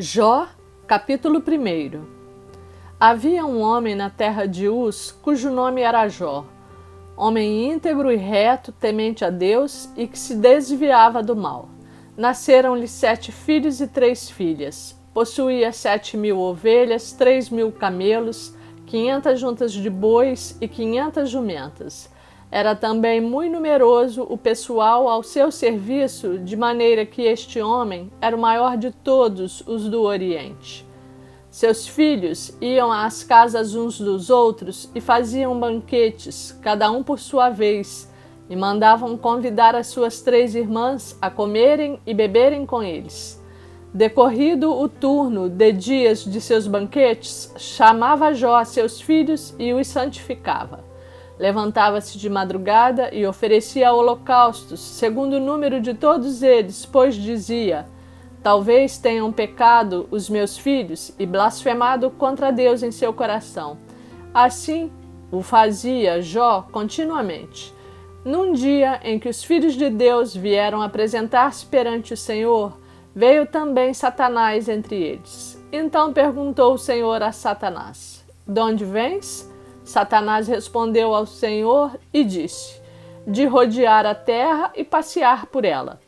Jó, capítulo 1. Havia um homem na terra de Uz, cujo nome era Jó, homem íntegro e reto, temente a Deus e que se desviava do mal. Nasceram-lhe 7 filhos e 3 filhas. Possuía 7.000 ovelhas, 3.000 camelos, 500 juntas de bois e 500 jumentas. Era também muito numeroso o pessoal ao seu serviço, de maneira que este homem era o maior de todos os do Oriente. Seus filhos iam às casas uns dos outros e faziam banquetes, cada um por sua vez, e mandavam convidar as suas 3 irmãs a comerem e beberem com eles. Decorrido o turno de dias de seus banquetes, chamava Jó a seus filhos e os santificava. Levantava-se de madrugada e oferecia holocaustos, segundo o número de todos eles, pois dizia: talvez tenham pecado os meus filhos e blasfemado contra Deus em seu coração. Assim o fazia Jó continuamente. Num dia em que os filhos de Deus vieram apresentar-se perante o Senhor, veio também Satanás entre eles. Então perguntou o Senhor a Satanás: de onde vens? Satanás respondeu ao Senhor e disse: de rodear a terra e passear por ela.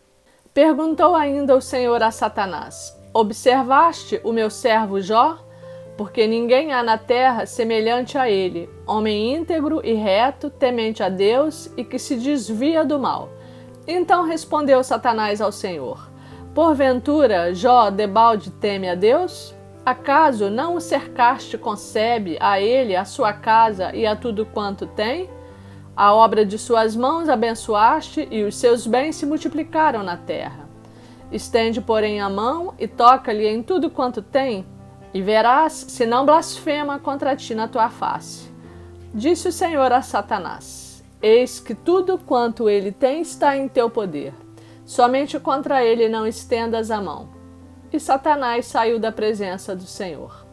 Perguntou ainda o Senhor a Satanás: observaste o meu servo Jó? Porque ninguém há na terra semelhante a ele, homem íntegro e reto, temente a Deus e que se desvia do mal. Então respondeu Satanás ao Senhor: porventura Jó debalde teme a Deus? Acaso não o cercaste concebe a ele, a sua casa e a tudo quanto tem? A obra de suas mãos abençoaste e os seus bens se multiplicaram na terra. Estende, porém, a mão e toca-lhe em tudo quanto tem, e verás se não blasfema contra ti na tua face. Disse o Senhor a Satanás: eis que tudo quanto ele tem está em teu poder. Somente contra ele não estendas a mão. E Satanás saiu da presença do Senhor.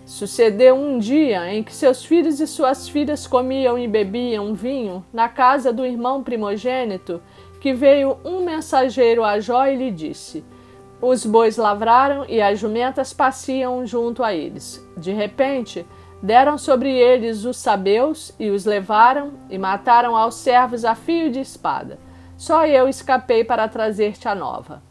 Sucedeu um dia em que seus filhos e suas filhas comiam e bebiam vinho na casa do irmão primogênito, que veio um mensageiro a Jó e lhe disse: os bois lavraram e as jumentas pasciam junto a eles. De repente, deram sobre eles os sabeus e os levaram e mataram aos servos a fio de espada. Só eu escapei para trazer-te a nova.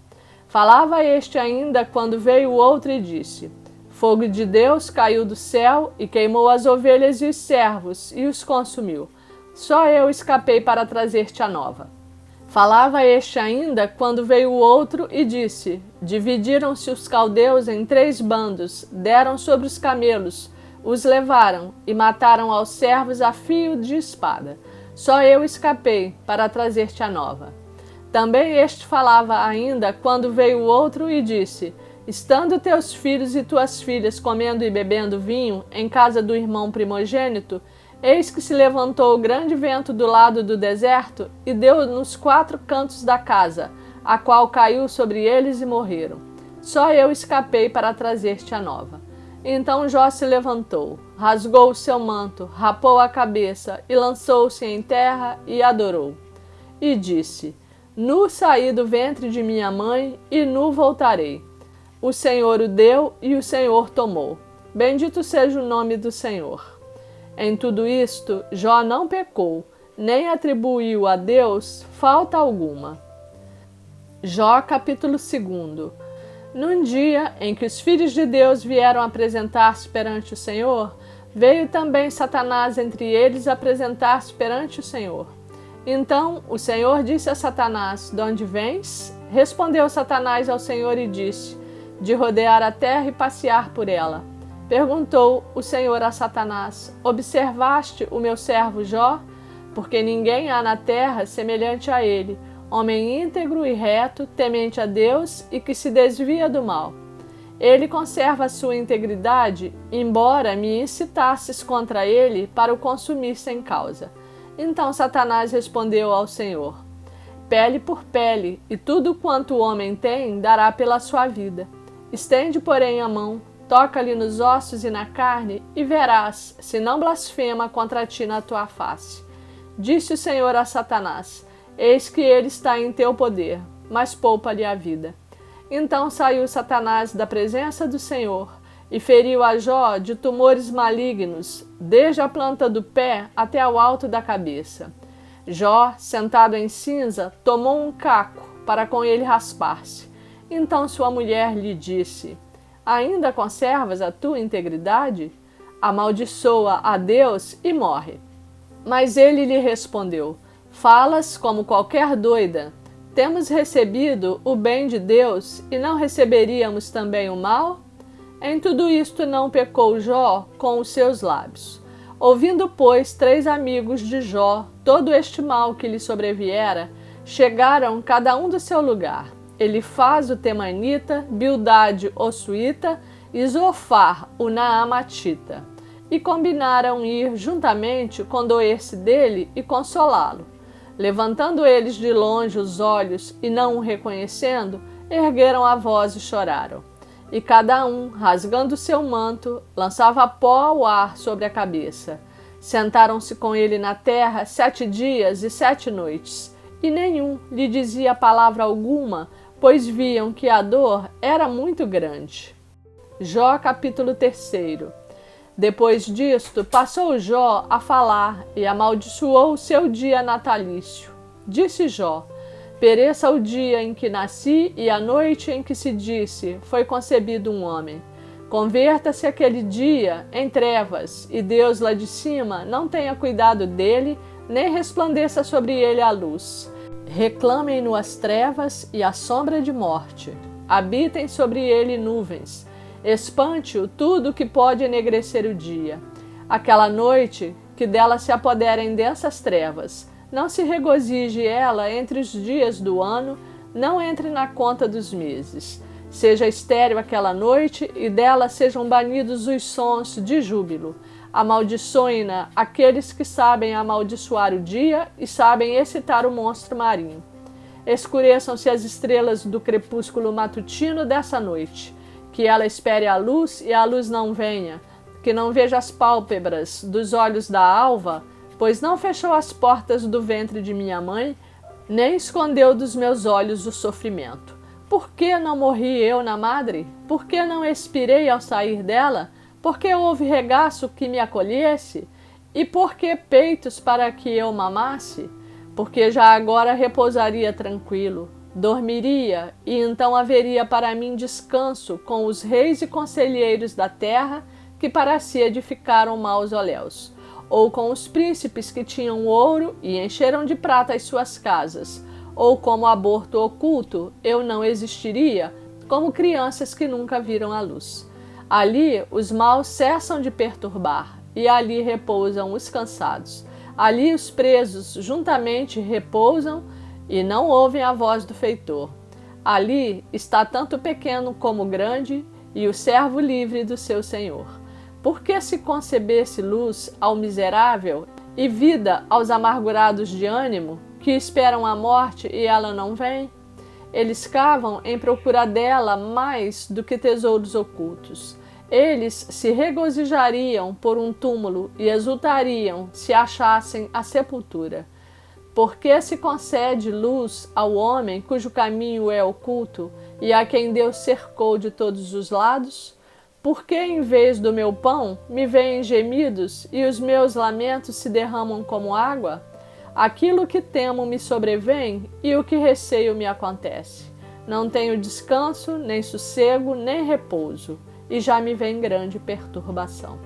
Falava este ainda quando veio o outro e disse: fogo de Deus caiu do céu e queimou as ovelhas e os servos e os consumiu. Só eu escapei para trazer-te a nova. Falava este ainda quando veio o outro e disse: dividiram-se os caldeus em 3 bandos, deram sobre os camelos, os levaram e mataram aos servos a fio de espada. Só eu escapei para trazer-te a nova. Também este falava ainda quando veio o outro e disse: estando teus filhos e tuas filhas comendo e bebendo vinho em casa do irmão primogênito, eis que se levantou grande vento do lado do deserto e deu nos 4 cantos da casa, a qual caiu sobre eles e morreram. Só eu escapei para trazer-te a nova. Então Jó se levantou, rasgou o seu manto, rapou a cabeça e lançou-se em terra e adorou. E disse: nu saí do ventre de minha mãe e nu voltarei. O Senhor o deu e o Senhor tomou. Bendito seja o nome do Senhor. Em tudo isto, Jó não pecou, nem atribuiu a Deus falta alguma. Jó, capítulo 2. Num dia em que os filhos de Deus vieram apresentar-se perante o Senhor, veio também Satanás entre eles apresentar-se perante o Senhor. Então o Senhor disse a Satanás: de onde vens? Respondeu Satanás ao Senhor e disse: de rodear a terra e passear por ela. Perguntou o Senhor a Satanás: observaste o meu servo Jó? Porque ninguém há na terra semelhante a ele, homem íntegro e reto, temente a Deus e que se desvia do mal. Ele conserva a sua integridade, embora me incitasses contra ele para o consumir sem causa. Então Satanás respondeu ao Senhor: pele por pele, e tudo quanto o homem tem dará pela sua vida. Estende, porém, a mão, toca-lhe nos ossos e na carne, e verás se não blasfema contra ti na tua face. Disse o Senhor a Satanás: eis que ele está em teu poder, mas poupa-lhe a vida. Então saiu Satanás da presença do Senhor e feriu a Jó de tumores malignos, desde a planta do pé até ao alto da cabeça. Jó, sentado em cinza, tomou um caco para com ele raspar-se. Então sua mulher lhe disse: Ainda conservas a tua integridade? Amaldiçoa a Deus e morre. Mas ele lhe respondeu: Falas como qualquer doida. Temos recebido o bem de Deus e não receberíamos também o mal? Em tudo isto não pecou Jó com os seus lábios. Ouvindo, pois, 3 amigos de Jó todo este mal que lhe sobreviera, chegaram cada um do seu lugar. Elifaz o Temanita, Bildade o Suíta e Zofar o Naamatita. E combinaram ir juntamente condoer-se dele e consolá-lo. Levantando eles de longe os olhos e não o reconhecendo, ergueram a voz e choraram. E cada um, rasgando seu manto, lançava pó ao ar sobre a cabeça. Sentaram-se com ele na terra 7 dias e 7 noites, e nenhum lhe dizia palavra alguma, pois viam que a dor era muito grande. Jó capítulo 3. Depois disto, passou Jó a falar e amaldiçoou o seu dia natalício. Disse Jó: Pereça o dia em que nasci e a noite em que se disse, foi concebido um homem. Converta-se aquele dia em trevas, e Deus lá de cima não tenha cuidado dele, nem resplandeça sobre ele a luz. Reclamem-no as trevas e a sombra de morte. Habitem sobre ele nuvens. Espante-o tudo que pode enegrecer o dia. Aquela noite que dela se apoderem densas trevas, não se regozije ela entre os dias do ano, não entre na conta dos meses. Seja estéril aquela noite e dela sejam banidos os sons de júbilo. Amaldiçoem-na aqueles que sabem amaldiçoar o dia e sabem excitar o monstro marinho. Escureçam-se as estrelas do crepúsculo matutino dessa noite. Que ela espere a luz e a luz não venha, que não veja as pálpebras dos olhos da alva, pois não fechou as portas do ventre de minha mãe, nem escondeu dos meus olhos o sofrimento. Por que não morri eu na madre? Por que não expirei ao sair dela? Por que houve regaço que me acolhesse? E por que peitos para que eu mamasse? Porque já agora repousaria tranquilo. Dormiria, e então haveria para mim descanso com os reis e conselheiros da terra que para si edificaram mausoléus, ou com os príncipes que tinham ouro e encheram de prata as suas casas, ou como aborto oculto eu não existiria, como crianças que nunca viram a luz. Ali os maus cessam de perturbar, e ali repousam os cansados. Ali os presos juntamente repousam, e não ouvem a voz do feitor. Ali está tanto o pequeno como o grande, e o servo livre do seu senhor. Por que se concebesse luz ao miserável e vida aos amargurados de ânimo, que esperam a morte e ela não vem? Eles cavam em procura dela mais do que tesouros ocultos. Eles se regozijariam por um túmulo e exultariam se achassem a sepultura. Porque se concede luz ao homem cujo caminho é oculto e a quem Deus cercou de todos os lados? Porque em vez do meu pão me vêm gemidos e os meus lamentos se derramam como água? Aquilo que temo me sobrevém e o que receio me acontece. Não tenho descanso, nem sossego, nem repouso, e já me vem grande perturbação.